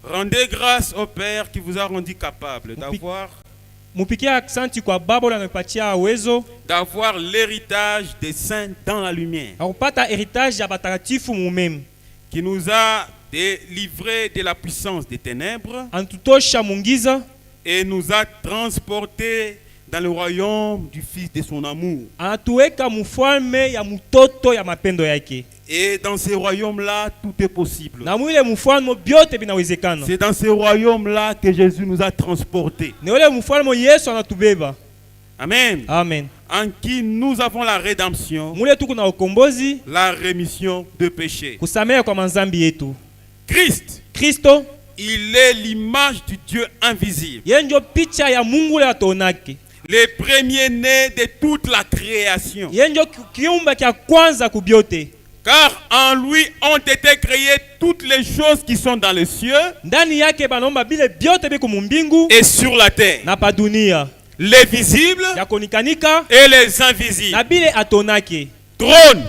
Rendez grâce au Père qui vous a rendu capable d'avoir l'héritage des saints dans la lumière, qui nous a délivrés de la puissance des ténèbres et nous a transportés dans le royaume du Fils de son amour. Et dans ce royaume-là, tout est possible. C'est dans ce royaume-là que Jésus nous a transportés. Amen. Amen. En qui nous avons la rédemption, la rémission de péchés. Christ, il est l'image du Dieu invisible, le premier-né de toute la création. Car en lui ont été créées toutes les choses qui sont dans les cieux et sur la terre, les visibles et les invisibles. Trône,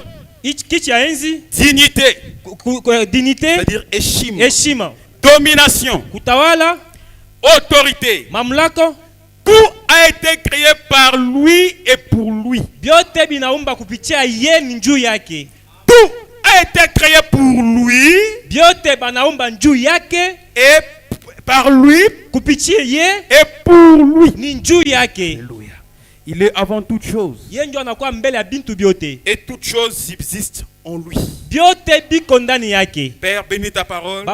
dignité, c'est-à-dire eshima, domination, autorité, tout a été créé par lui et pour lui. Tout a été créé pour lui et par lui et pour lui. Alléluia. Il est avant toute chose et toute chose subsiste en lui. Père, bénis ta parole.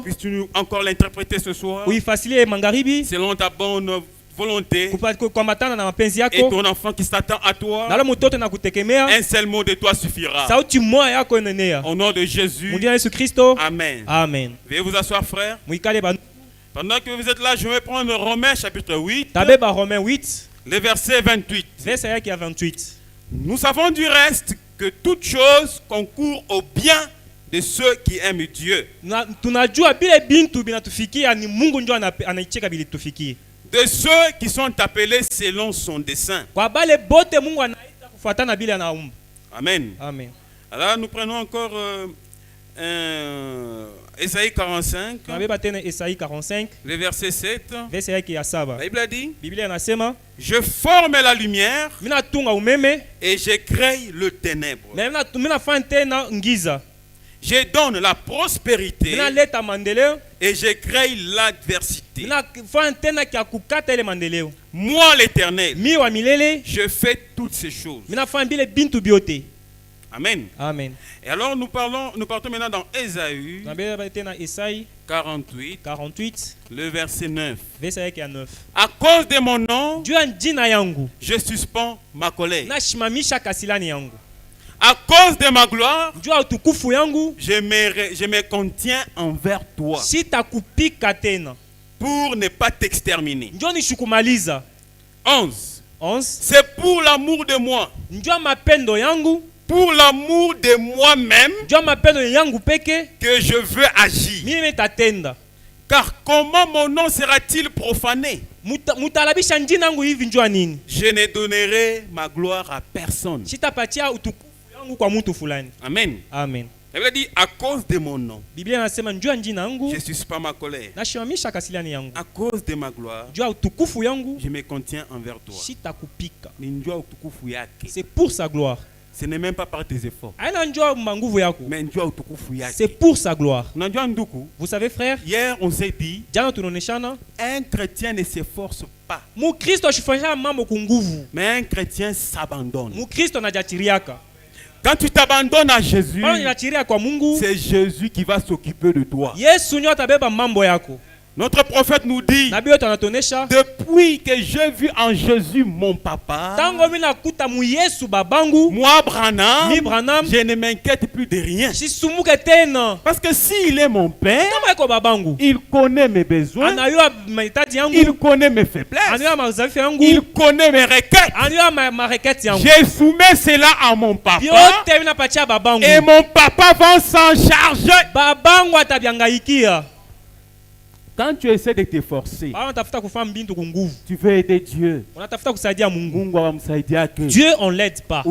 Puisses-tu nous encore l'interpréter ce soir selon ta bonne volonté et ton enfant qui s'attend à toi. Un seul mot de toi suffira. Au nom de Jésus. Amen. Amen. Veuillez vous asseoir, frère. Pendant que vous êtes là, je vais prendre Romains chapitre 8, le verset 28. Nous savons du reste que toute chose concourt au bien de ceux qui aiment Dieu, de ceux qui sont appelés selon son dessein. Amen. Alors nous prenons encore Ésaïe 45, le verset 7. La Bible a dit: je forme la lumière et je crée le ténèbre. Je donne la prospérité et je crée l'adversité. Moi, l'Éternel, je fais toutes ces choses. Amen. Et alors nous partons maintenant dans Ésaïe 48, le verset 9. À cause de mon nom, je suspends ma colère. À cause de ma gloire, je me contiens envers toi pour ne pas t'exterminer. 11. C'est pour l'amour de moi, pour l'amour de moi-même, que je veux agir. Car comment mon nom sera-t-il profané? Je ne donnerai ma gloire à personne. Amen. La Bible dit à cause de mon nom, je ne suis pas ma colère. À cause de ma gloire, je me contiens envers toi. C'est pour sa gloire. Ce n'est même pas par tes efforts. Mais c'est pour sa gloire. Vous savez, frère, hier on s'est dit, un chrétien ne s'efforce pas, mais un chrétien s'abandonne. Quand tu t'abandonnes à Jésus, c'est Jésus qui va s'occuper de toi. Notre prophète nous dit, depuis que j'ai vu en Jésus mon papa, moi Branham, je ne m'inquiète plus de rien. Parce que s'il est mon père, il connaît mes besoins, il connaît mes faiblesses, il connaît mes requêtes. Je soumets cela à mon papa et mon papa va s'en charger. Quand tu essaies de t'efforcer, tu veux aider Dieu. Dieu, on ne l'aide pas.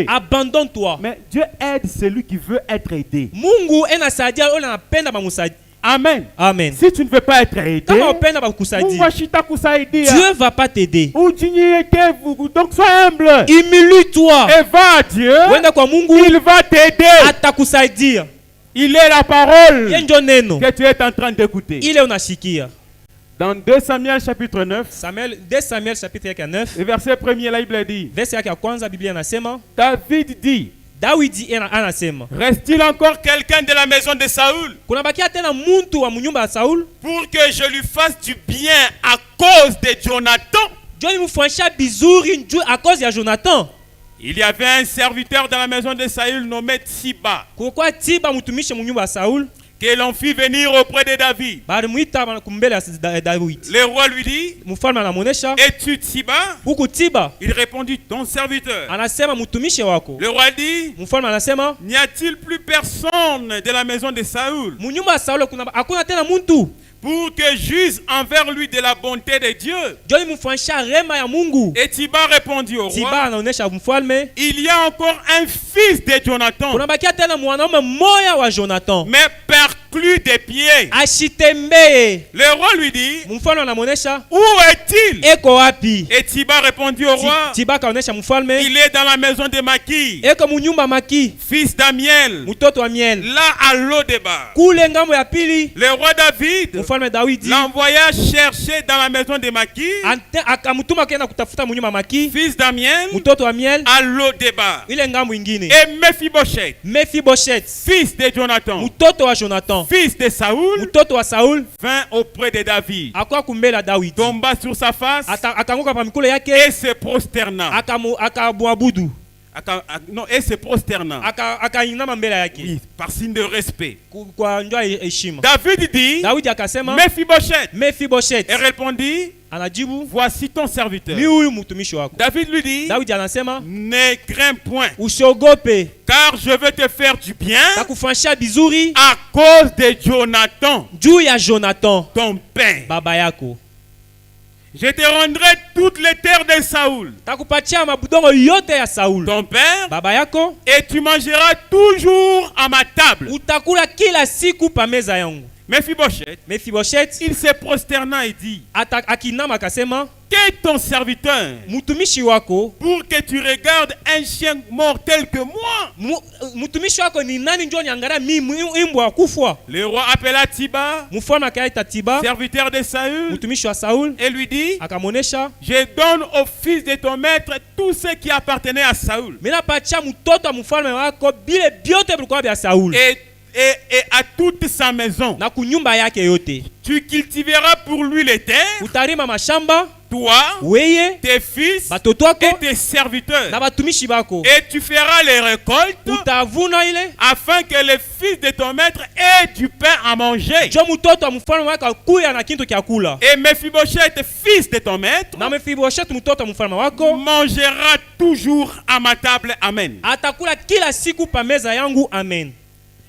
Abandonne-toi. Mais Dieu aide celui qui veut être aidé. Amen. Amen. Si tu ne veux pas être aidé, Kama upenda bakusaidia, Mungu ashitakusaidia. Dieu va pas t'aider. Unyenyekevu, donc sois humble. Humilie-toi. Et va à Dieu. Wenda kwa Mungu, Il va t'aider. atakusaidia. Il est la parole Yeye ndio neno. que tu es en train d'écouter. Ile unashikia. Dans 2 Samuel chapitre 9, 2 Samuel chapitre yake 9, et verset 1er, la Bible dit, verse yake ya kwanza Biblia inasema, David dit, Dawidi anasema, reste-t-il encore quelqu'un de la maison de Saül kuna bakia tena muntu wa munyumba ya Saul pour que je lui fasse du bien à cause de Jonathan? Dieu nimufanyisha bizuri njoo à cause ya Jonathan. Il y avait un serviteur dans la maison de Saül nommé Tsiba, Kulikuwa Tiba mtumishi munyumba ya Saul, que l'on fit venir auprès de David. balimuita kumbele ya David. Le roi lui dit, Mfalme anamuonesha, es-tu Tsiba? huku Tiba Il répondit, ton serviteur. anasema mtumishi wako. Le roi dit, Mfalme anasema, n'y a-t-il plus personne de la maison de Saül munyumba ya Saul hakuna tena muntu pour que juge envers lui de la bonté de Dieu? Dieu nimufanyisha rema ya Mungu. Et Tsiba répondit au Tiba roi, anaonesha mfalme, il y a encore un fils de Jonathan, kuna bakia tena mwanaume moya wa Jonathan mais perclus des pieds. ashitembee. Le roi lui dit, Mfalme anamuonesha, où est-il? eko wapi? Et Tsiba répondit au roi, Tiba kaonesha mfalme, il est dans la maison de Maki, eko munyumba Maki, fils d'Amiel, mtoto wa Miel, là à Lodeba. kule ngambo ya pili. Le roi David Mfalme Dawidi l'envoya chercher dans la maison de Maki, akamutuma kenda kutafuta munyumba Maki, fils d'Amiel, mtoto wa Miel, à Lodeba. ile ngambo ingine. Et Mephibosheth, Mephibosheth, fils de Jonathan, mtoto wa Jonathan, fils de Saoul, mtoto wa Saul, vint auprès de David, akawa kumbele ya Dawidi, tomba sur sa face akaanguka pa mikolo yake, et se prosterna. akamwabudu, Non, et se prosterna. akainama mbele yake, Oui, par signe de respect. kwa njia ya heshima. David dit, Dawidi akasema, Mephibosheth. Mephibosheth, Et répondit, anajibu, voici ton serviteur. ni huyu mtumishi wako. David lui dit, Dawidi anasema, ne crains point, usiogope, car je veux te faire du bien takufanyisha bizuri à cause de Jonathan, juu ya Jonathan ton père. baba yako. Je te rendrai toutes les terres de Saoul, Takupatia mabudongo yote ya Saul ton père, baba yako, et tu mangeras toujours à ma table. utakula kila siku pa meza yangu. Mephibosheth, Mephibosheth il se prosterna et dit, akinama akasema, qu'est ton serviteur mtumishi wako, pour que tu regardes un chien mort tel que moi? mtumishi wako ni nani njo niangalia mimi imbwa akufwa? Le roi appela Tsiba, Mfalme akaita Tiba, serviteur de Saül, mtumishi wa Saul, et lui dit, akamonesha, je donne au fils de ton maître tout ce qui appartenait à Saül, mina patia mtoto wa mfalme wako bile byote bilikuwa vya Saul et à toute sa maison. na kunyumba yake yote. Tu cultiveras pour lui les terres, Utarima mashamba, toi, weye, tes fils batoto wako et tes serviteurs, na batumishi bako. et tu feras les récoltes Utavuna ile afin que le fils de ton maître ait du pain à manger. jo mtoto wa mfalme wako kuya na kintu kya kula. Et Mephibosheth, fils de ton maître, Na Mephibosheth mtoto wa mfalme wako mangera toujours à ma table. Amen. atakula kila siku pa meza yangu. Amen.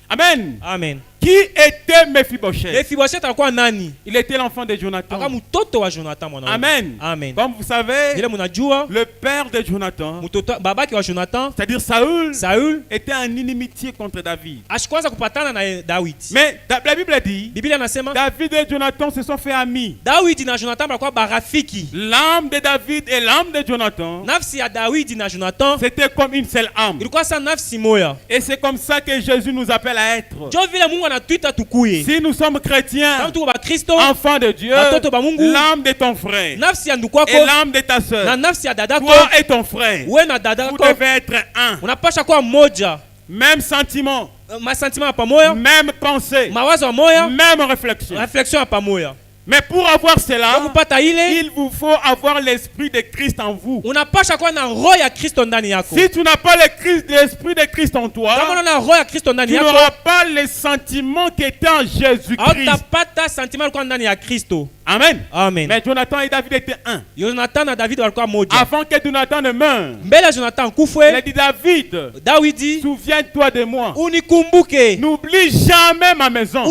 Amen. Amen. Qui était Mephibosheth? Mephibosheth alikuwa nani? Il était l'enfant de Jonathan. Alikuwa mtoto wa Jonathan mwana. Amen. Amen. Comme vous savez, Ile munajua le père de Jonathan, mtoto babaki wa Jonathan, c'est-à-dire Saül, Saul, était en inimitié contre David. ashikwanza kupatana na David. Mais la Bible dit, Biblia nasema David et Jonathan se sont fait amis. David na Jonathan balikuwa barafiki. L'âme de David et l'âme de Jonathan, Nafsi ya David na Jonathan c'était comme une seule âme. ilikuwa sa nafsi moya. Et c'est comme ça que Jésus nous appelle à être. Jo vile Mungu anatuita tukuye. Si nous sommes chrétiens, Kama tuko ba Kristo, enfants de Dieu, batoto ba Mungu, l'âme de ton frère nafsi ya ndugu wako et l'âme de ta na sœur, nafsi ya dadako, toi et ton frère, wewe na vous dadako devez être un. unapasha kuwa mmoja. Même sentiment, Masentima ya pamoja, même pensée, mawazo ya moya, même réflexion. reflexion ya pamoja. Mais pour avoir cela, Kwa kupata ile il vous faut avoir l'esprit de Christ en vous. unapasha kuwa na roho ya Kristo ndani yako. Si tu n'as pas l'esprit de Christ en toi, Kama una roho ya Kristo ndani tu yako, n'auras pas les sentiments qui étaient en Jésus-Christ. hautapata sentiment ilikuwa ndani ya Kristo. Amen. Amen. Mais Jonathan et David étaient un. Jonathan na David walikuwa moja. Avant que Jonathan ne meure, Mbele ya Jonathan il a kufwe, dit, David, Dawidi, souviens-toi de moi. unikumbuke, N'oublie jamais ma maison.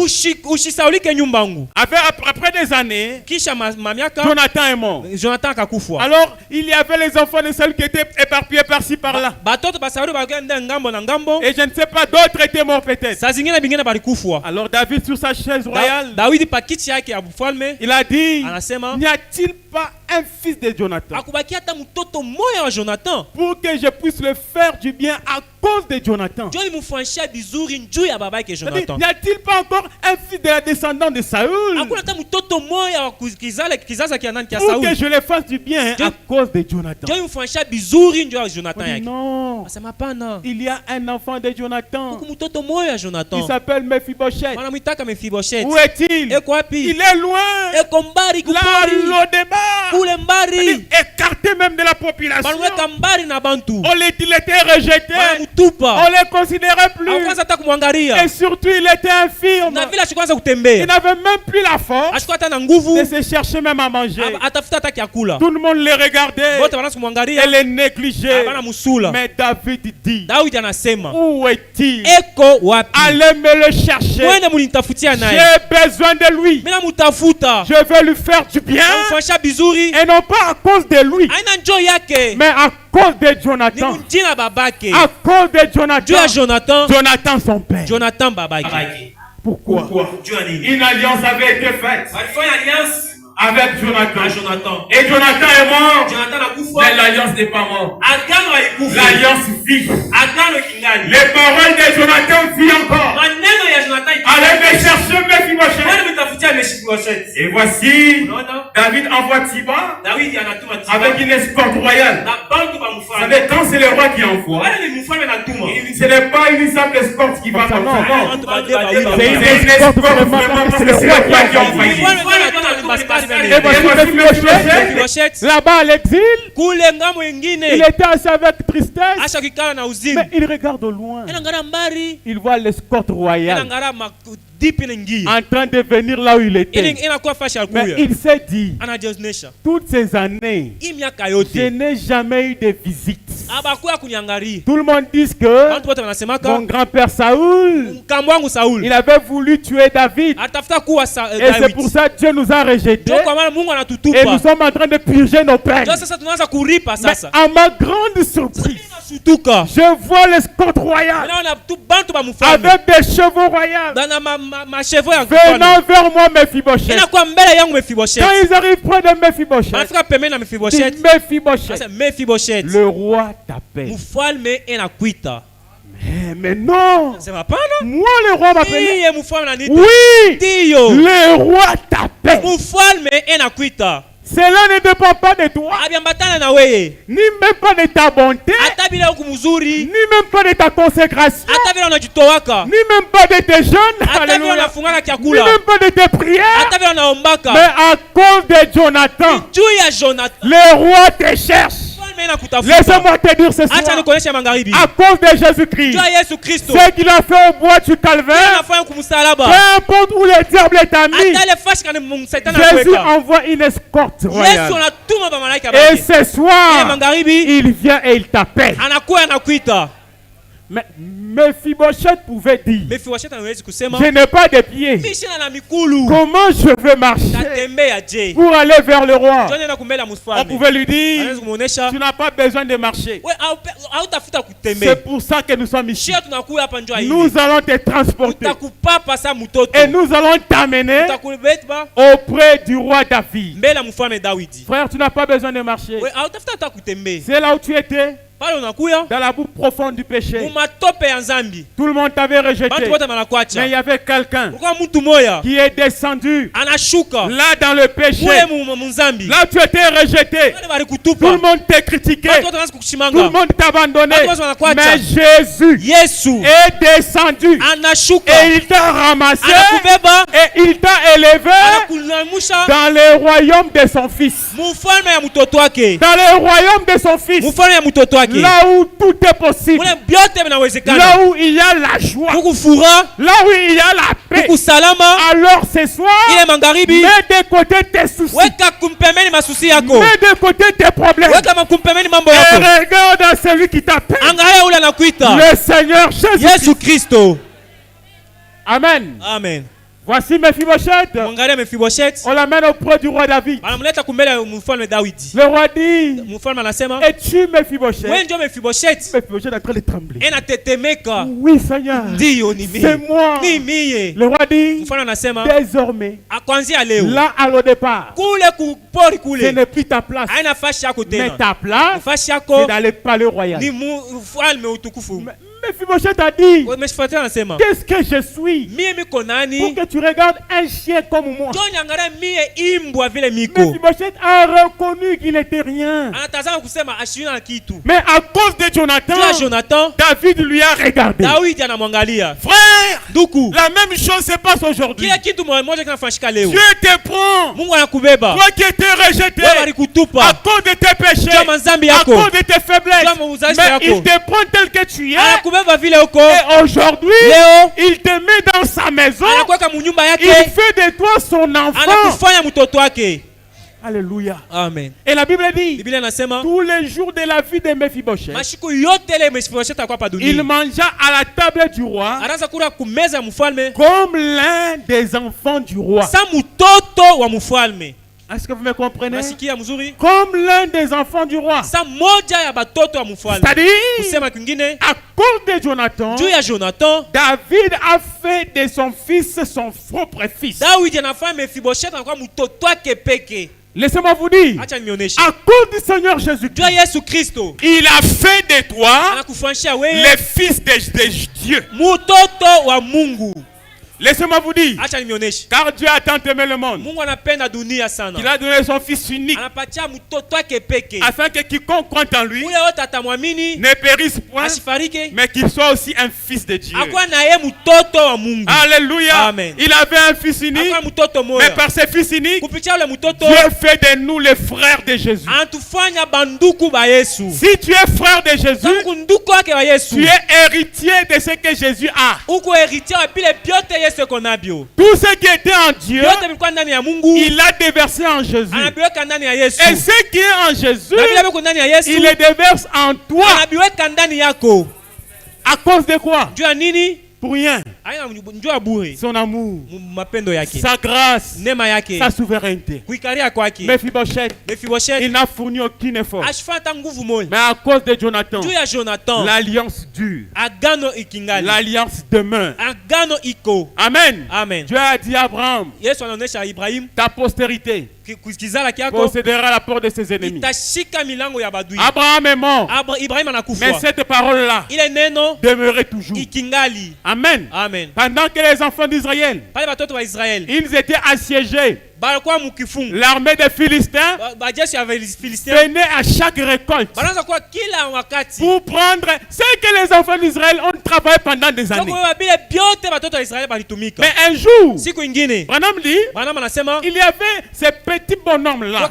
ushisaulike nyumbangu. Après des quelques années, Jonathan est mort. Alors, il y avait les enfants de Saül qui étaient éparpillés par-ci, par-là. Et je ne sais pas, d'autres étaient morts peut-être. Alors David sur sa chaise royale, il a dit, n'y a-t-il pas un fils de Jonathan pour que je puisse le faire du bien à cause de Jonathan? N'y a-t-il pas encore un fils de la descendance de Saül pour que je le fasse du bien à cause de Jonathan? Non, il y a un enfant de Jonathan. Il s'appelle Mephibosheth. Où est-il? Il est loin. Là, Lodébar, écarté même de la population. Il était rejeté. On ne le considérait plus. Et surtout, il était infirme. Il n'avait même plus la force de se chercher même à manger. Tout le monde le regardait et le négligeait. Mais David dit, où est-il? Allez me le chercher. J'ai besoin de lui. Je veux lui faire du bien. Et non pas à cause de lui, mais à cause de Jonathan. À cause de Jonathan. Jonathan son père. Pourquoi? Une alliance avait été faite avec Jonathan. Et Jonathan est mort. Mais l'alliance n'est pas morte. L'alliance vit. Les paroles de Jonathan vivent encore. Allez me chercher Mephibosheth. Et voici, David envoie Tiba avec une escorte royale. Vous savez, quand c'est le roi qui envoie, ce n'est pas une simple escorte qui va comme ça. C'est une escorte vraiment, c'est le roi qui envoie. Et voici là-bas à l'exil, il était assis avec tristesse, mais il regarde au loin. Il voit l'escorte royale en train de venir là où il était. Mais il s'est dit, toutes ces années, je n'ai jamais eu de visite. Tout le monde dit que mon grand-père Saoul, il avait voulu tuer David. Et c'est pour ça que Dieu nous a rejetés. Et nous sommes en train de purger nos peines. Mais à ma grande surprise, je vois l'escorte royale avec des chevaux royaux venant vers moi, Mephibosheth. Quand ils arrivent près de Mephibosheth, le roi t'appelle. Mais non, moi le roi m'appelle. Oui, le roi t'appelle. Cela ne dépend pas de toi, ni même pas de ta bonté, ni même pas de ta consécration, ni même pas de tes jeûnes, ni même pas de tes prières, mais à cause de Jonathan, le roi te cherche. Laisse-moi te dire ce soir, à cause de Jésus-Christ, ce qu'il a fait au bois du Calvaire, peu importe où le diable t'a mis, Jésus envoie une escorte royale. Et ce soir, il vient et il t'appelle. Mais Mephibosheth pouvait dire, je n'ai pas de pieds. Comment je vais marcher pour aller vers le roi? On pouvait lui dire, tu n'as pas besoin de marcher. C'est pour ça que nous sommes ici. Nous allons te transporter et nous allons t'amener auprès du roi David. Frère, tu n'as pas besoin de marcher. C'est là où tu étais, dans la boue profonde du péché. Tout le monde t'avait rejeté. Mais il y avait quelqu'un qui est descendu là dans le péché. Là tu étais rejeté. Tout le monde t'a critiqué. Tout le monde t'a abandonné. Mais Jésus est descendu et il t'a ramassé et il t'a élevé dans le royaume de son fils. Dans le royaume de son fils. Là où tout est possible. Là où il y a la joie. Là où il y a la paix. Alors ce soir, mets de côté tes soucis. Mets de côté tes problèmes. Et regarde à celui qui t'appelle. Le Seigneur Jésus-Christ. Amen. Amen. Voici Mephibosheth. Mwangalia Mephibosheth. On l'amène auprès du roi David. Anamleta kumbele mfalme Daudi. Le roi dit, Mfalme anasema, es-tu Mephibosheth? wewe ndio Mephibosheth. Mephibosheth est en train de trembler. Enatetemeka. Oui, Seigneur. Ndio ni mimi. C'est moi. Ni mimi. Le roi dit, Mfalme anasema, désormais, kuanzia leo, là à au départ, kule kupori ce kule, n'est plus ta place. haina nafasi yako tena. Mais ta place, Nafasi yako c'est dans le palais royal. ni mfalme utukufu. Mephibosheth a dit, Mephibosheth anasema, qu'est-ce que je suis mimi konani pour que tu regardes un chien comme moi? Tonyangara mie imbwa vile miko. Mephibosheth a reconnu qu'il n'était rien. Anatazama kusema ashina na kitu. Mais à cause de Jonathan, David lui a regardé. Daudi anamwangalia. Frère, Duku, la même chose se passe aujourd'hui. kila kitu moja kinafanyika leo. Dieu te prend. Mungu anakubeba. Toi qui étais rejeté Wewe alikutupa à cause de tes péchés, kama dhambi à yako, cause de tes faiblesses. kama udhaifu Mais yako. il te prend tel que tu es. Anakubeba vile uko. Et aujourd'hui, Leo il te met dans sa maison. anakuweka munyumba Il yake. fait de toi son enfant. Anakufanya mtoto wake. Alléluia. Amen. Et la Bible dit, Biblia inasema tous les jours de la vie de Mephibosheth, mashiko yote ile Mephibosheth alikuwa hapa il dunia. mangea à la table du roi Anaanza kula kumeza ya mfalme comme l'un des enfants du roi. sa mtoto wa mfalme. Est-ce que vous me comprenez? Nasikia mzuri? Comme l'un des enfants du roi. Sa moja ya batoto wa mfalme. C'est-à-dire, Kusema kwingine, à cause de Jonathan, juu ya Jonathan, David a fait de son fils son propre fils. Daudi anafanya Mephibosheth anakuwa mtoto wake peke. Laissez-moi vous dire, Acha nionyeshe. à cause du Seigneur Juu ya Jésus-Christ, Yesu Kristo il a fait de toi anakufanyisha wewe le fils de Dieu. mtoto wa Mungu. Laissez-moi vous dire, Acha nionyeshe. car Dieu a tant aimé le monde Mungu anapenda dunia sana. qu'il a donné son fils unique, Anapatia mtoto wake peke. afin que quiconque compte en lui Ule wote atamwamini ne périsse point, asifarike, mais qu'il soit aussi un fils de Dieu. akuwa na yeye mtoto wa Mungu. Alléluia. Amen. Il avait un fils unique, Akuwa mtoto mais moja. par ce fils unique, Kupitia ule mtoto Dieu fait de nous les frères de Jésus. anatufanya banduku ba Yesu. Si tu es frère de Jésus, Zangu nduku wake wa Yesu. tu es héritier de ce que Jésus a. Uko héritier wa vile vyote Yesu konabyo. Tout ce qui était en Dieu, Vyote vilikuwa ndani ya Mungu. il l'a déversé en Jésus. Anabiweka ndani ya Yesu. Et ce qui est en Jésus, Na vile viko ndani ya Yesu. il le déverse en toi. Anabiweka ndani yako. À cause de quoi? Juu ya nini? Pour rien. Haina njoo ya bure. Son amour, Mapendo yake. sa grâce, Neema yake. sa souveraineté. Kuikaria kwake. Mephibosheth, Mephibosheth il n'a fourni aucun effort. ashifata nguvu moja. Mais à cause de Jonathan, Juu ya Jonathan. l'alliance dure. Agano ikingali. L'alliance demeure. Agano iko. Amen. Amen. Dieu a dit à Abraham, Yesu anaonesha Ibrahim ta postérité kizala kyako possédera la porte de ses ennemis. itashika milango ya badui. Abraham est mort. Ibrahim Mais anakufa. cette parole-là Ile neno demeurait toujours. ikingali. Amen. Amen. Pendant que les enfants d'Israël, Pale batoto wa Israeli ils étaient assiégés, balikuwa mukifungu. l'armée des Philistins Bajeshi ya Filistia venait à chaque récolte banaanza kuwa kila wakati. pour prendre ce que les enfants d'Israël ont travaillé pendant des années. Soko bile biote batoto wa Israeli balitumika. Mais un jour, Siku ingine Branham dit, Branham anasema il y avait ces petits bonhommes-là.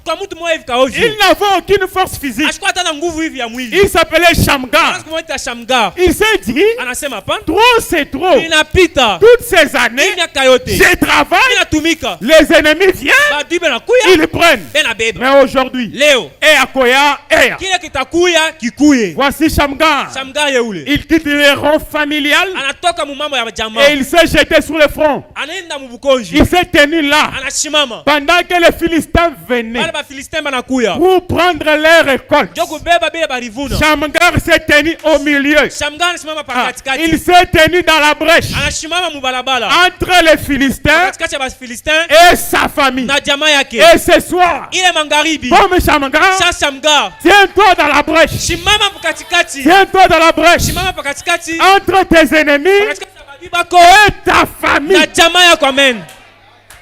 kwa mtu mmoja hivi kaovyo. Ils n'avaient aucune force physique. Ashikuwa hata na nguvu hivi ya mwili. Il s'appelait Shamgar. Anaanza kumwita Shamgar. Il s'est dit, Anasema hapana. trop c'est trop. Inapita. Toutes ces années, Miaka yote. je travaille, Inatumika. les ennemis viennent, Badui benakuya. ils prennent. Benabeba. Mais aujourd'hui, Leo et à Koya, kile kitakuya kikuye. voici Shamgar. Shamgar yeule. Il quitte le rang familial Anatoka mu mambo ya jamaa. et il s'est jeté sur le front. Anaenda mu bukonji. Il s'est tenu là Anashimama. pendant que les Philistins venaient Wale ba Filistin banakuya. pour prendre leur récolte. Joko beba bile barivuna. Shamgar s'est tenu au milieu. Shamgar anasimama pa Ah, katikati. il s'est tenu dans la brèche Anashimama mu balabala. entre les Philistins Katikati ya ba Filistin et sa famille. na jamaa yake. Et ce soir, Ile magharibi. comme Shamgar, Shamgar. tiens-toi dans la brèche. Shimama pa katikati. Tiens-toi dans la brèche Shimama pa katikati. entre tes ennemis Katikati ya badui bako et ta famille. na jamaa yako. Amen.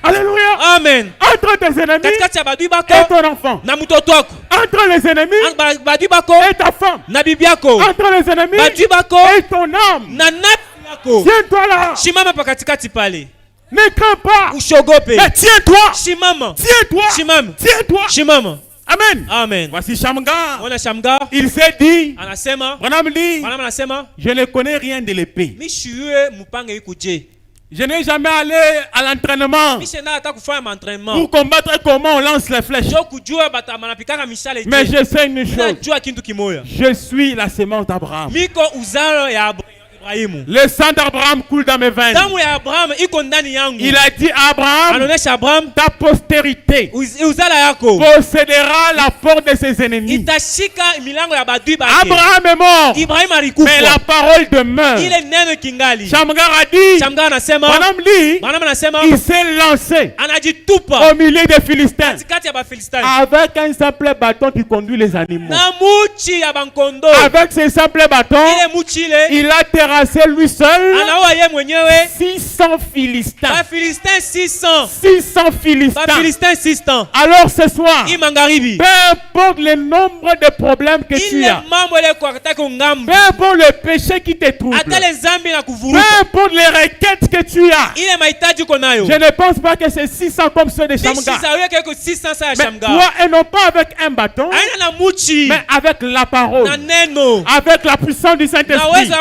Alléluia. Amen. Entre tes ennemis Katikati ya badui et bako ton enfant. na mtoto wako. Entre les ennemis Badui bako et ta femme. na bibi yako. Entre les ennemis Badui bako et ton âme. na nafsi yako. Tiens-toi là. Shimama pa katikati pale. Ne crains pas. Ushogope. Mais tiens-toi. Shimama. Tiens-toi. Shimama. Tiens-toi. Shimama. Amen. Amen. Voici Shamgar. Ona Shamgar Il s'est dit, anasema, Branham dit, anasema je ne connais rien de l'épée. mishiwe mupange ikuje. Je n'ai jamais allé à l'entraînement Mishena hata kufanya entraînement. pour combattre comment on lance les flèches. Jo kujua bata manapikaka mishale. Mais je sais une chose. Najua kintu kimoya. Je suis la sémence d'Abraham. Miko uzalo ya Le sang d'Abraham coule dans mes veines. Il a dit à Abraham, ta postérité possédera la porte de ses ennemis. Abraham est mort, mais la parole demeure. Shamgar a dit, il s'est lancé au milieu des Philistins avec un simple bâton qui conduit les animaux. Avec ce simple bâton, il a terrassé lui seul 600 Philistins. 600 Philistins. Alors ce soir, peu importe le nombre de problèmes que tu as, peu importe le péché qui te trouble, peu importe les requêtes que tu as, je ne pense pas que c'est 600 comme ceux de Shamgar. Mais toi, et non pas avec un bâton, mais avec la parole, avec la puissance du Saint-Esprit.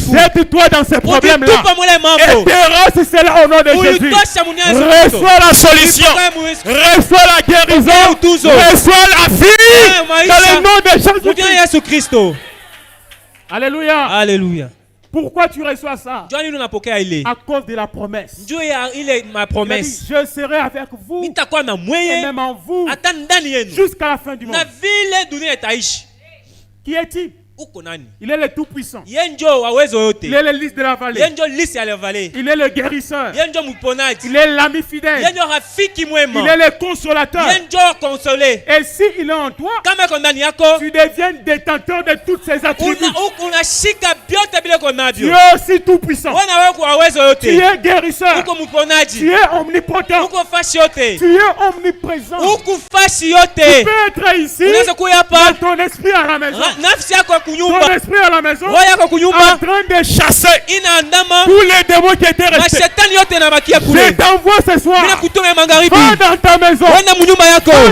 Jette-toi dans ces problèmes-là et terrasse cela au nom de Jésus. Reçois la solution, reçois la guérison, reçois la vie dans le nom de Jésus-Christ. Alléluia. Alléluia. Pourquoi tu reçois ça? À cause de la promesse. promesse. Je serai avec vous et même en vous jusqu'à la fin du monde. Qui est-il? Il est le tout-puissant. Il est le lys de la vallée. Il est le guérisseur. Il est l'ami fidèle. Il est le consolateur. Et s'il est en toi, tu deviens détenteur de toutes ses attributs. Tu es aussi tout-puissant. Tu es guérisseur. Tu es omnipotent. Tu es omniprésent. Tu peux être ici, mais ton esprit à la maison. Ton esprit à la maison en train de chasser tous les démons qui étaient restés. Je t'envoie ce soir. Va dans ta maison. Va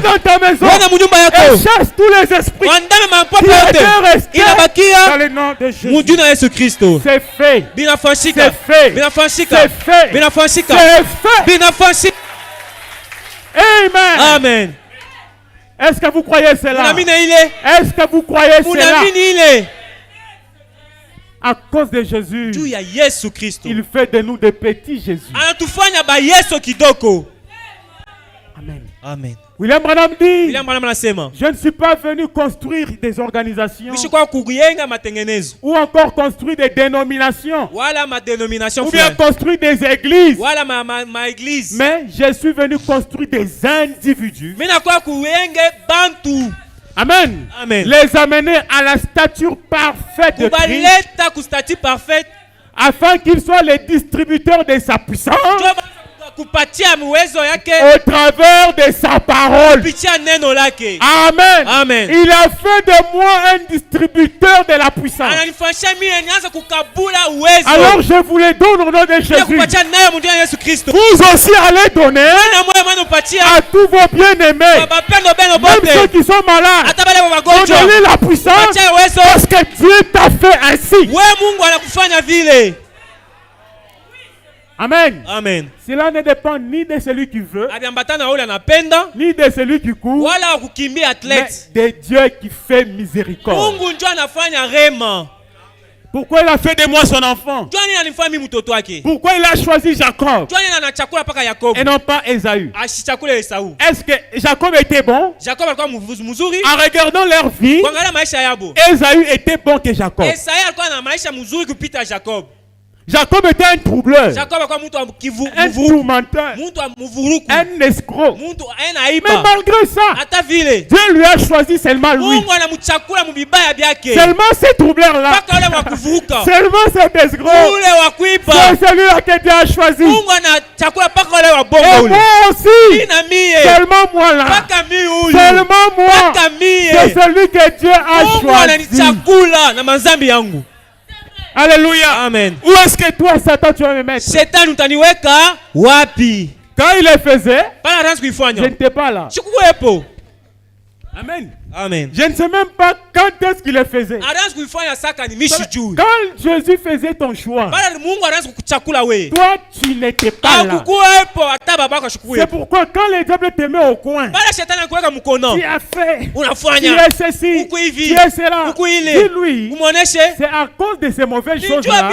dans ta maison et chasse tous les esprits qui étaient restés dans le nom de Jésus. C'est fait. C'est fait. C'est fait. Amen. Amen. Est-ce que vous croyez cela? Est-ce que vous croyez cela? À cause de Jésus, il fait de nous des petits Jésus. Amen. Amen. William Branham dit, je ne suis pas venu construire des organisations ou encore construire des dénominations ou bien construire des églises, mais je suis venu construire des individus. Amen. Amen. Les amener à la stature parfaite de Christ afin qu'ils soient les distributeurs de sa puissance au travers de sa parole. Amen. Amen. Il a fait de moi un distributeur de la puissance. Alors je vous les donne au nom de Jésus. Vous aussi allez donner à tous vos bien-aimés, même ceux qui sont malades. Donnez la puissance parce que Dieu t'a fait ainsi. Amen. Amen. Cela ne dépend ni de celui qui veut, ni de celui qui court, mais de Dieu qui fait miséricorde. Pourquoi il a fait de moi son enfant? Pourquoi il a choisi Jacob et non pas Ésaü? Est-ce que Jacob était bon? En regardant leur vie, Ésaü était bon que Jacob. Jacob était un troubleur, un tourmenteur, un escroc. Mais malgré ça, Dieu lui a choisi seulement lui. Seulement ces troubleurs-là, seulement cet escroc, c'est celui-là que Dieu a choisi. Et moi aussi, seulement moi là, seulement moi, c'est celui que Dieu a choisi. Alléluia. Amen. Où est-ce que toi, Satan, tu vas me mettre? Quand il le faisait, je n'étais pas là. Amen. Amen. Je ne sais même pas quand est-ce qu'il le faisait. Quand Jésus faisait ton choix, toi tu n'étais pas là. C'est pourquoi quand les diables te mettent au coin, tu as fait, tu es ceci, tu es cela. Dis-lui, c'est à cause de ces mauvaises choses-là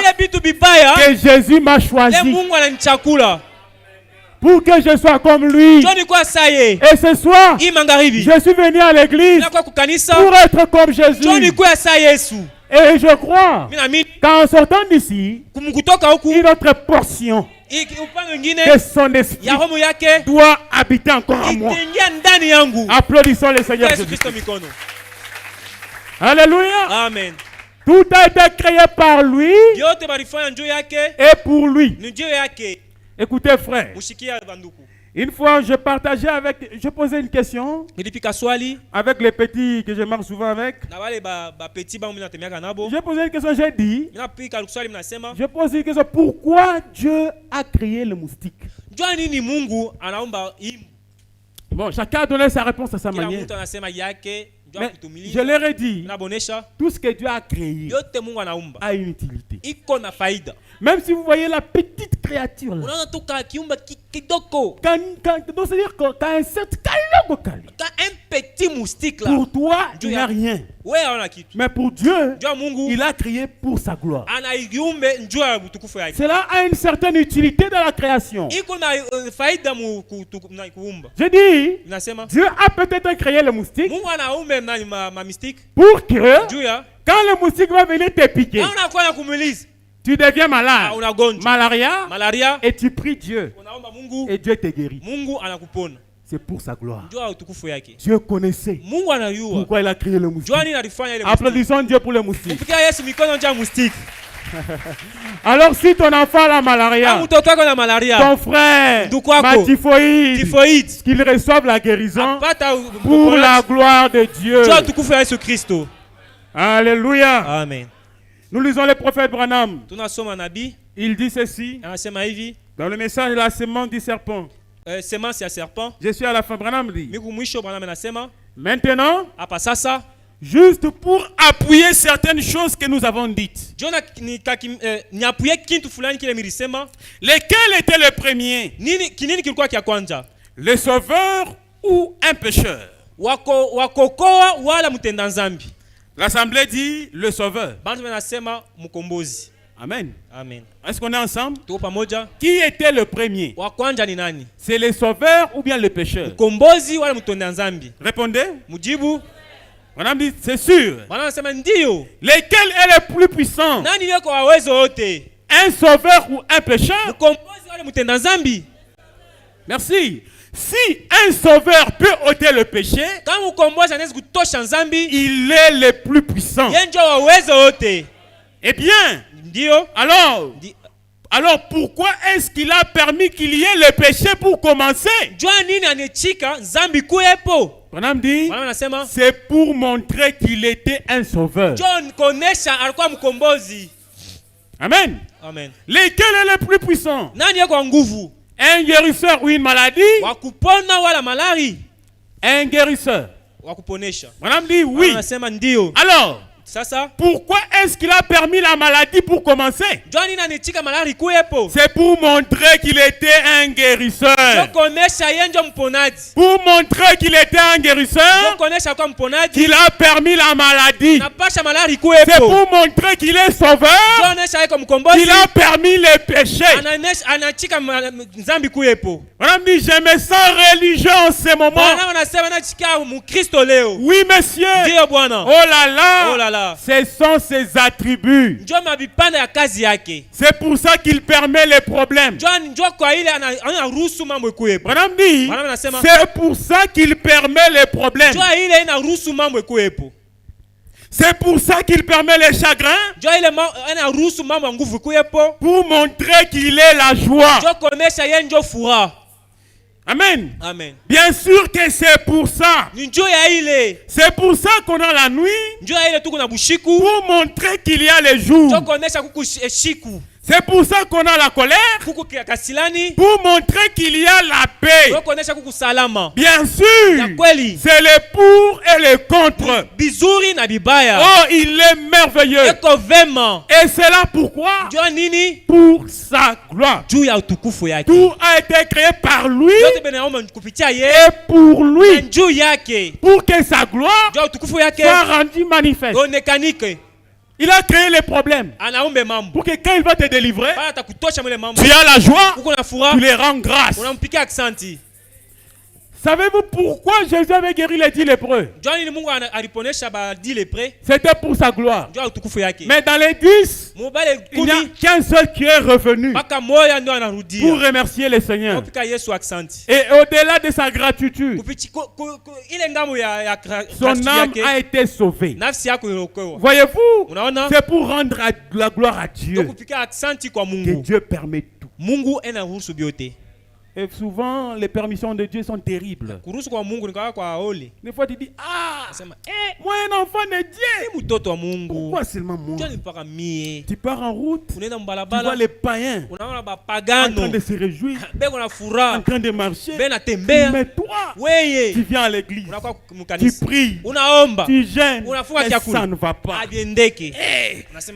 que Jésus m'a choisi. Pour que je sois comme lui. Et ce soir, je suis venu à l'église pour être comme Jésus. Et je crois qu'en sortant d'ici, une autre portion de son esprit doit habiter encore en moi. Applaudissons le Seigneur Jésus. Alléluia. Amen. Tout a été créé par lui et pour lui. Écoutez, frère, une fois je posais une question avec les petits que je marche souvent avec. J'ai posé une question, j'ai dit, je pose une question, pourquoi Dieu a créé le moustique? Bon, chacun a donné sa réponse à sa manière. Mais je leur ai dit, tout ce que Dieu a créé a une utilité. Même si vous voyez la petite créature là, c'est-à-dire quand un petit moustique là, pour toi, il n'y a rien. Mais pour Dieu, il a créé pour sa gloire. Cela a une certaine utilité dans la création. Je dis, Dieu a peut-être créé le moustique pour que quand le moustique va venir te piquer, tu deviens malade, malaria, et tu pries Dieu, et Dieu te guérit. C'est pour sa gloire. Dieu connaissait pourquoi il a créé le moustique. Applaudissons Dieu pour le moustique. Alors si ton enfant a la malaria, ton frère ma typhoïde, qu'il reçoive la guérison pour la gloire de Dieu. Alléluia. Amen. Nous lisons le prophète Branham. Il dit ceci dans le message de la semence du serpent. Je suis à la fin. Branham dit, maintenant, juste pour appuyer certaines choses que nous avons dites. Lesquels étaient les premiers? Le sauveur ou un pécheur? L'assemblée dit le sauveur. Amen. Amen. Est-ce qu'on est ensemble? Qui était le premier? C'est le sauveur ou bien le pécheur? Répondez. On a dit c'est sûr. Lequel est le plus puissant? Un sauveur ou un pécheur? Merci. Si un sauveur peut ôter le péché, il est le plus puissant. Eh bien, alors pourquoi est-ce qu'il a permis qu'il y ait le péché pour commencer? On a dit, c'est pour montrer qu'il était un sauveur. Amen. Lequel est le plus puissant? Un guérisseur ou une maladie? Un guérisseur. Madame dit oui. Alors, pourquoi est-ce qu'il a permis la maladie pour commencer? C'est pour montrer qu'il était un guérisseur. Pour montrer qu'il était un guérisseur, qu'il a permis la maladie. C'est pour montrer qu'il est sauveur, qu'il a permis les péchés. Madame dit, je me sens religieux en ce moment. Oui, monsieur. Oh là là. Ce sont ses attributs. C'est pour ça qu'il permet les problèmes. Madame dit, c'est pour ça qu'il permet les problèmes. C'est pour ça qu'il permet les chagrins. Pour montrer qu'il est la joie. Amen. Bien sûr que c'est pour ça. C'est pour ça qu'on a la nuit. Pour montrer qu'il y a le jour. C'est pour ça qu'on a la colère. Pour montrer qu'il y a la paix. Bien sûr, c'est le pour et le contre. Oh, il est merveilleux. Et c'est là pourquoi? Pour sa gloire. Tout a été créé par lui et pour lui. Pour que sa gloire soit rendue manifeste. Il a créé les problèmes pour que quand il va te délivrer, tu as la joie, tu les rends grâce. Savez-vous pourquoi Jésus avait guéri les 10 lépreux? C'était pour sa gloire. Mais dans les 10, il n'y a qu'un seul qui est revenu pour remercier le Seigneur. Et au-delà de sa gratitude, son âme a été sauvée. Voyez-vous, c'est pour rendre la gloire à Dieu que Dieu permet tout. Et souvent, les permissions de Dieu sont terribles. Des fois, tu dis, moi, un enfant de Dieu. Pourquoi seulement moi? Tu pars en route, tu vois les païens en train de se réjouir, en train de marcher. Mais toi, tu viens à l'église, tu pries, tu gênes, et ça ne va pas.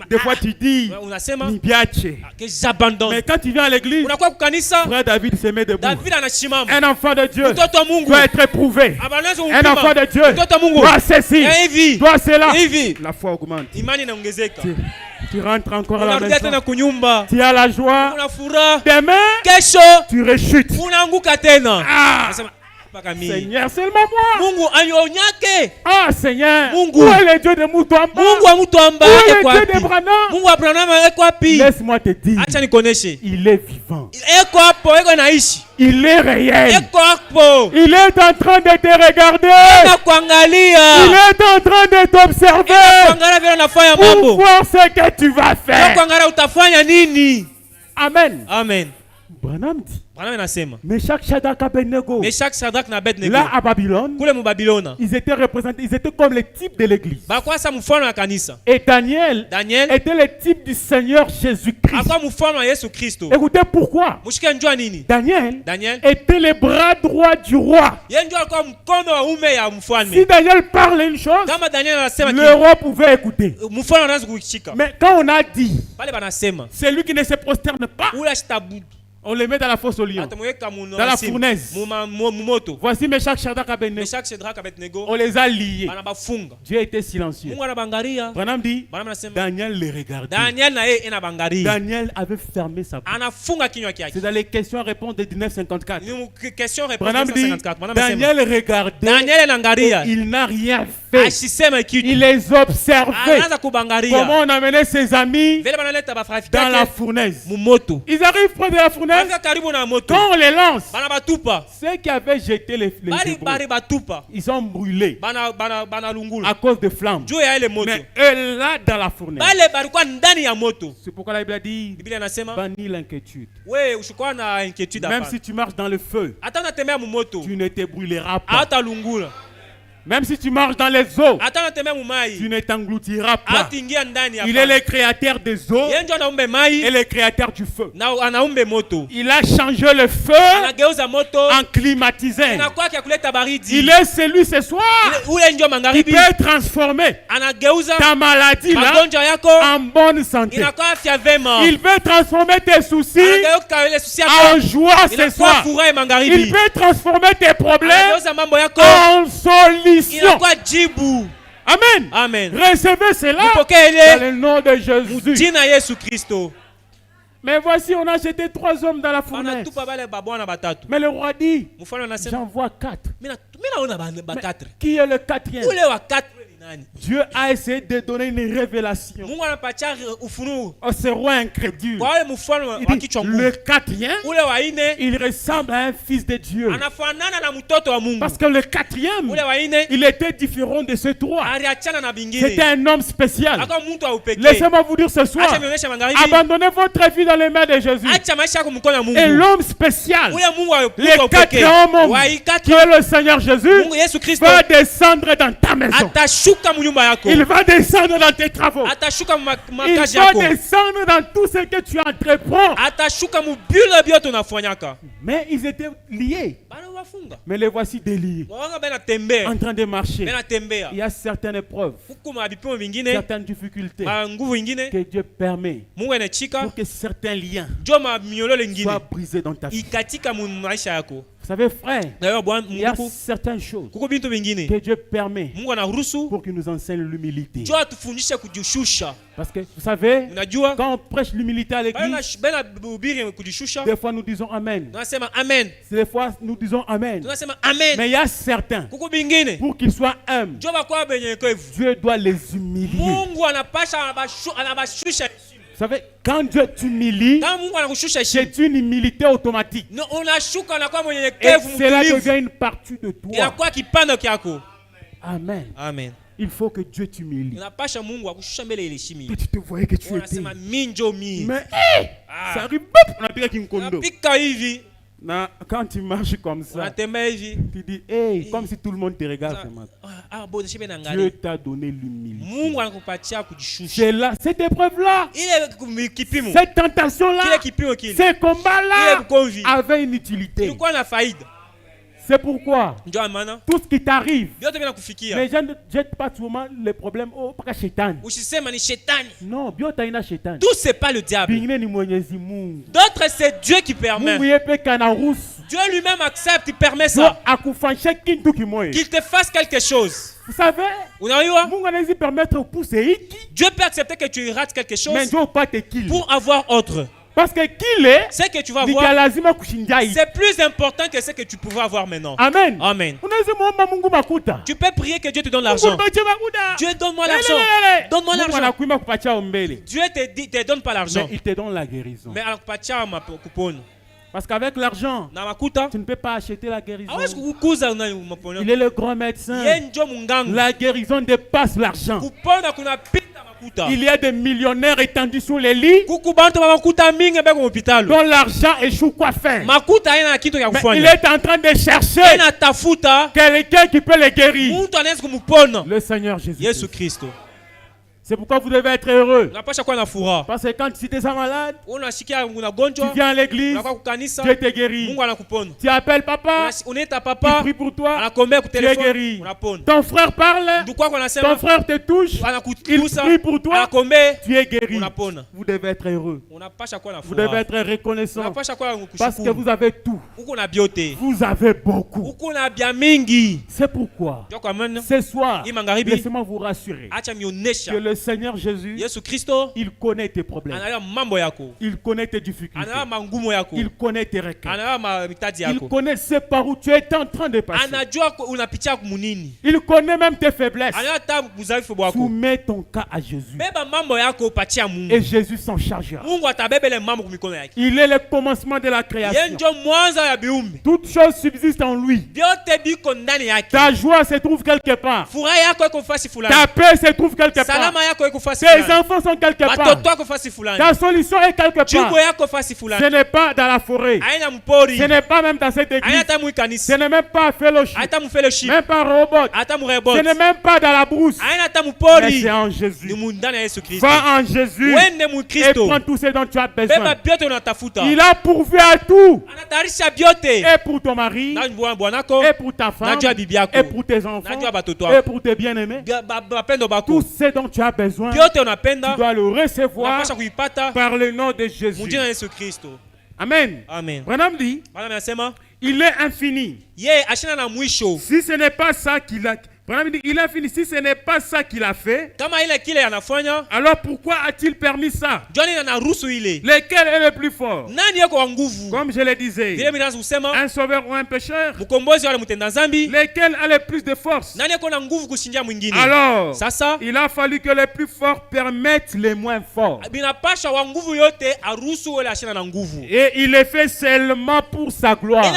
Des fois, tu dis, mais quand tu viens à l'église, frère David se met debout. Un enfant de Dieu doit être éprouvé. Un enfant de Dieu doit ceci, doit cela. La foi augmente. Tu rentres encore à la maison. Tu as la joie. Demain, tu rechutes. Seigneur, seulement moi. Ah Seigneur, où est le Dieu de Mutuamba? Où est le Dieu de Branham? Laisse-moi te dire, il est vivant. Il est réel. Il est en train de te regarder. Il est en train de t'observer pour voir ce que tu vas faire. Amen. Amen. Branham dit, Meshach, Shadrach, Abednego, là à Babylone, ils étaient représentés, ils étaient comme les types de l'église. Et Daniel était le type du Seigneur Jésus-Christ. Écoutez pourquoi. Daniel était le bras droit du roi. Si Daniel parle une chose, le roi pouvait écouter. Mais quand on a dit, celui qui ne se prosterne pas, on les met dans la fosse au lion, dans la fournaise. Voici Meshach, Shadrach, Abednego. On les a liés. Dieu était silencieux. Branham dit, Daniel les regardait. Daniel avait fermé sa bouche. C'est dans les questions-réponses de 1954. Branham dit, Daniel regardait. Il n'a rien fait. Il les observait. Comment on amenait ses amis dans la fournaise. Ils arrivent près de la fournaise. Quand on les lance, ceux qui avaient jeté les Hébreux, ils sont brûlés à cause de flammes. Mais eux là dans la fournaise. C'est pourquoi la Bible a dit, bannis l'inquiétude. Même si tu marches dans le feu, tu ne te brûleras pas. Même si tu marches dans les eaux, tu ne t'engloutiras pas. Il est le créateur des eaux et le créateur du feu. Il a changé le feu en climatisé. Il est celui ce soir qui peut transformer ta maladie là en bonne santé. Il peut transformer tes soucis en joie ce soir. Il peut transformer tes problèmes en solution. Amen. Amen. Recevez cela dans le nom de Jésus. Mais voici, on a jeté 3 hommes dans la fournaise. Mais le roi dit, j'en vois 4. Mais qui est le 4e? Dieu a essayé de donner une révélation à ce roi incrédule. Il dit, le 4e, il ressemble à un fils de Dieu. Parce que le 4e, il était différent de ce 3. C'était un homme spécial. Laissez-moi vous dire ce soir, abandonnez votre vie dans les mains de Jésus. Et l'homme spécial, le 4e homme, qui est le Seigneur Jésus, va descendre dans ta maison. Il va descendre dans tes travaux. Il va descendre dans tout ce que tu entreprends. Mais ils étaient liés. Mais les voici déliés. En train de marcher. Il y a certaines épreuves, certaines difficultés que Dieu permet pour que certains liens soient brisés dans ta vie. Vous savez, frère, il y a certaines choses que Dieu permet pour qu'il nous enseigne l'humilité. Parce que, vous savez, quand on prêche l'humilité à l'église, des fois nous disons Amen. Des fois nous disons Amen. Mais il y a certains, pour qu'ils soient humbles, Dieu doit les humilier. Vous savez, quand Dieu t'humilie, c'est une humilité automatique. Et cela devient une partie de toi. Amen. Amen. Il faut que Dieu t'humilie. Que tu te voyais que tu étais. Mais ça arrive, on a pris qu'une condo. Quand tu marches comme ça, tu dis, hey, comme si tout le monde te regarde. Dieu t'a donné l'humilité. C'est là, cette épreuve-là, cette tentation-là, ces combats-là avaient une utilité. C'est pourquoi tout ce qui t'arrive, les gens ne jettent pas souvent les problèmes au Satan. Non, tout c'est pas le diable. D'autres c'est Dieu qui permet. Dieu lui-même accepte, il permet ça. Qu'il te fasse quelque chose. Vous savez, Dieu peut accepter que tu rates quelque chose pour avoir autre. Parce que qu'il est, ce que tu vas voir, c'est plus important que ce que tu pouvais avoir maintenant. Amen. Amen. Tu peux prier que Dieu te donne l'argent. Dieu donne-moi l'argent. Donne-moi l'argent. Dieu te donne pas l'argent. Mais il te donne la guérison. Mais parce qu'avec l'argent, tu ne peux pas acheter la guérison. Il est le grand médecin. La guérison dépasse l'argent. Il y a des millionnaires étendus sur les lits dont l'argent échoue quoi faire. Mais il est en train de chercher quelqu'un qui peut les guérir. Le Seigneur Jésus-Christ. C'est pourquoi vous devez être heureux. Parce que quand tu étais malade, tu viens à l'église, Dieu te guérit. Tu appelles papa, il prie pour toi, tu es guéri. Ton frère parle, ton frère te touche, il prie pour toi, tu es guéri. Vous devez être heureux. Vous devez être reconnaissant. Parce que vous avez tout. Vous avez beaucoup. C'est pourquoi ce soir, laissez-moi vous rassurer que le Seigneur Jésus, il connaît tes problèmes. Il connaît tes difficultés. Il connaît tes requêtes. Il connaît ce par où tu es en train de passer. Il connaît même tes faiblesses. Soumets ton cas à Jésus. Et Jésus s'en chargera. Il est le commencement de la création. Toutes choses subsistent en lui. Ta joie se trouve quelque part. Ta paix se trouve quelque part. Tes enfants sont quelque part. Ta solution est quelque part. Ce n'est pas dans la forêt. Ce n'est pas même dans cette église. Ce n'est même pas fellowship. Même pas robot. Ce n'est même pas dans la brousse. Mais c'est en Jésus. Va en Jésus et prends tout ce dont tu as besoin. Il a pourvu à tout. Et pour ton mari, et pour ta femme, et pour tes enfants, et pour tes bien-aimés. Tout ce dont tu as besoin, tu dois le recevoir par le nom de Jésus. Amen. Branham dit, il est infini. Si ce n'est pas ça qu'il a... Il a fini. Si ce n'est pas ça qu'il a fait, alors pourquoi a-t-il permis ça? Lequel est le plus fort? Comme je le disais, un sauveur ou un pécheur? Lequel a le plus de force? Alors, il a fallu que les plus forts permettent les moins forts. Et il est fait seulement pour sa gloire.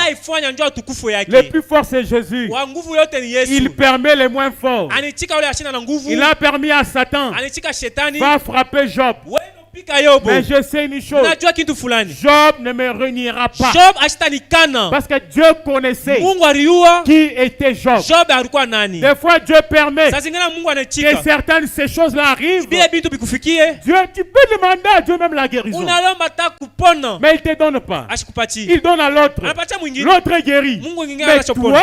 Le plus fort, c'est Jésus. Il permet les moins forts. Il a permis à Satan va frapper Job. Mais je sais une chose. Job ne me reniera pas. Parce que Dieu connaissait qui était Job. Des fois, Dieu permet que certaines de ces choses-là arrivent. Dieu, tu peux demander à Dieu même la guérison. Mais il ne te donne pas. Il donne à l'autre. L'autre est guéri. Mais toi,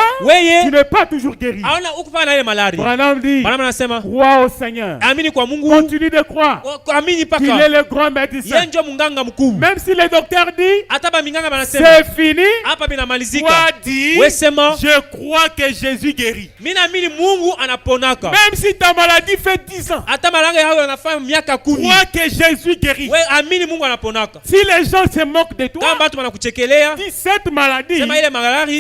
tu n'es pas toujours guéri. Branham dit, crois au Seigneur. Continue de croire qu'il est le grand médecin. Même si le docteur dit c'est fini, toi dis je crois que Jésus guérit. Même si ta maladie fait 10 ans, crois que Jésus guérit. Si les gens se moquent de toi, dis cette maladie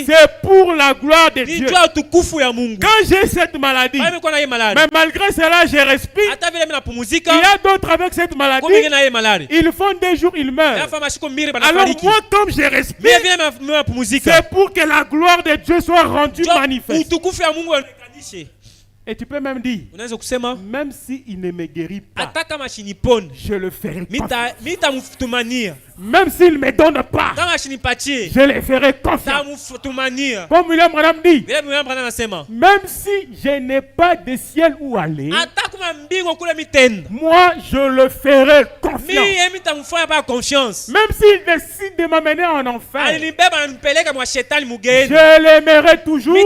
c'est pour la gloire de Dieu. Quand j'ai cette maladie, mais malgré cela je respire. Il y a d'autres avec cette maladie, ils font des jours, ils meurent. Alors moi comme je respire, c'est pour que la gloire de Dieu soit rendue manifeste. Et tu peux même dire, même s'il ne me guérit pas, je le ferai pas. Même s'il ne me donne pas, je le ferai confiance. Comme William Branham dit, même si je n'ai pas de ciel où aller, moi je le ferai confiance. Même s'il décide de m'amener en enfer, je l'aimerai toujours et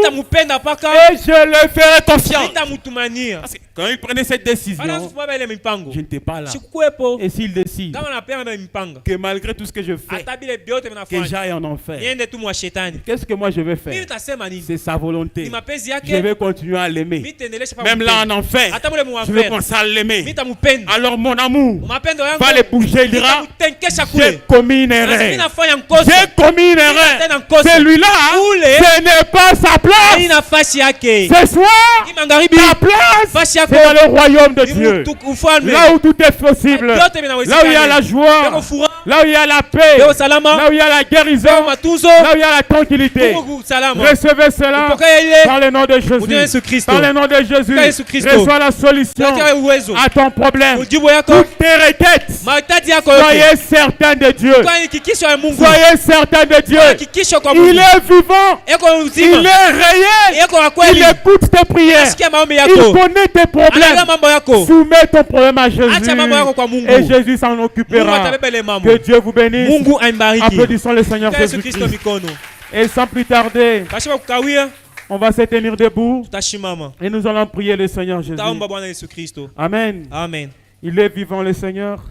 je le ferai confiance. Parce que quand il prenait cette décision, je n'étais pas là. Et s'il décide que malgré tout ce que je fais, que j'aille en enfer, qu'est-ce que moi je vais faire? C'est sa volonté. Je vais continuer à l'aimer. Même là en enfer, je vais commencer à l'aimer. Alors mon amour va le bouger. Il dira, j'ai commis une erreur. J'ai commis une erreur. Celui-là, ce n'est pas sa place. Ce soir, ta place, c'est dans le royaume de Dieu. Là où tout est possible. Là où il y a la joie. Là où il y a la paix. Là où il y a la guérison. Là où il y a la tranquillité. Recevez cela dans le nom de Jésus. Dans le nom de Jésus. Reçois la solution à ton problème. Toutes tes requêtes. Soyez certains de Dieu. Soyez certains de Dieu. Il est vivant. Il est réel. Il écoute tes prières. Il connaît tes problèmes. Soumets ton problème à Jésus. Et Jésus s'en occupera. Que Dieu vous bénisse. Applaudissons le Seigneur Jésus-Christ. Et sans plus tarder, on va se tenir debout. Et nous allons prier le Seigneur Jésus. Amen. Il est vivant le Seigneur.